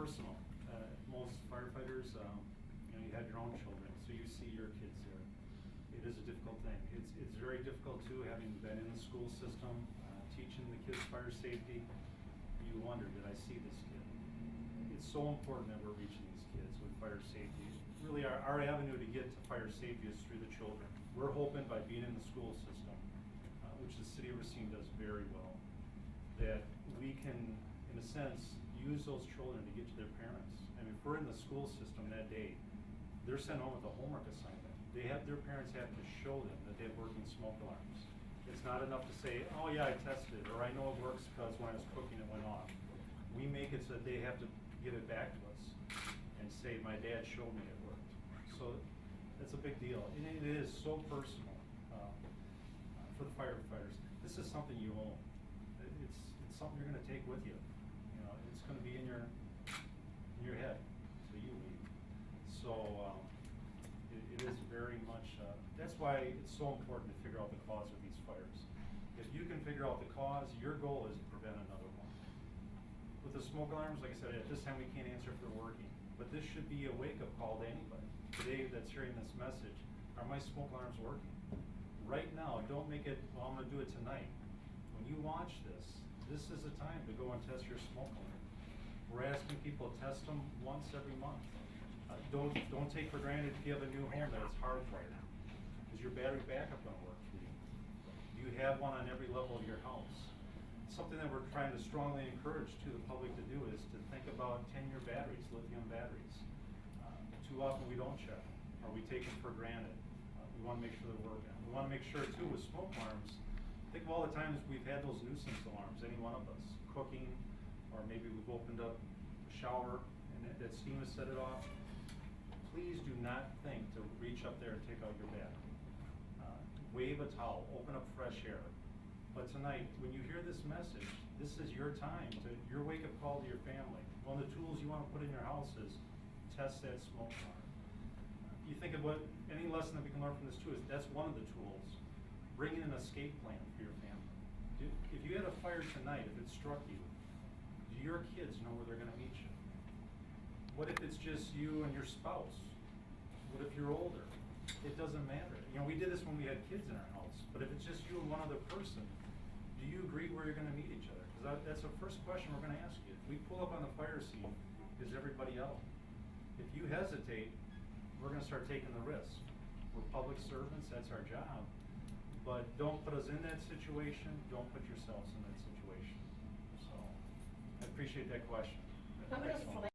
personal. Most firefighters, you have your own children, so you see your kids there. It is a difficult thing. It's very difficult too, having been in the school system, teaching the kids fire safety. You wonder, did I see this kid? It's so important that we're reaching these kids with fire safety. Really, our avenue to get to fire safety is through the children. We're hoping by being in the school system, which the city of Racine does very well, that we can, in a sense, use those children to get to their parents. I mean, if we're in the school system that day, they're sent home with a homework assignment. Their parents have to show them that they have working smoke alarms. It's not enough to say, oh yeah, I tested it, or I know it works because when I was cooking it went off. We make it so that they have to give it back to us and say, my dad showed me it worked. So that's a big deal. And it is so personal for the firefighters. This is something you own. It's something you're going to take with you. It's going to be in your head so you leave. So it is very much, that's why it's so important to figure out the cause of these fires. If you can figure out the cause, your goal is to prevent another one. With the smoke alarms, like I said, at this time we can't answer if they're working, but this should be a wake-up call to anybody today that's hearing this message. Are my smoke alarms working? Right now, don't make it, well, I'm going to do it tonight. When you watch this is the time to go and test your smoke alarm. We're asking people to test them once every month. Don't take for granted if you have a new home that it's hardwired. Is your battery backup going to work for you? Do you have one on every level of your house? Something that we're trying to strongly encourage to the public to do is to think about 10-year batteries, lithium batteries. Too often we don't check, or we take them for granted. We want to make sure they're working. We want to make sure too with smoke alarms, think of all the times we've had those nuisance alarms, any one of us, cooking, or maybe we've opened up a shower and that steam has set it off. Please do not think to reach up there and take out your battery. Wave a towel, open up fresh air. But tonight, when you hear this message, this is your time, your wake-up call to your family. One of the tools you want to put in your house is test that smoke alarm. You think of what, any lesson that we can learn from this too is that's one of the tools. Bring in an escape plan for your family. If you had a fire tonight, if it struck you, do your kids know where they're going to meet you? What if it's just you and your spouse? What if you're older? It doesn't matter. We did this when we had kids in our house, but if it's just you and one other person, do you agree where you're going to meet each other? Because that's the first question we're going to ask you. If we pull up on the fire scene, is everybody out? If you hesitate, we're going to start taking the risk. We're public servants, that's our job. But don't put us in that situation, don't put yourselves in that situation. So, I appreciate that question. How many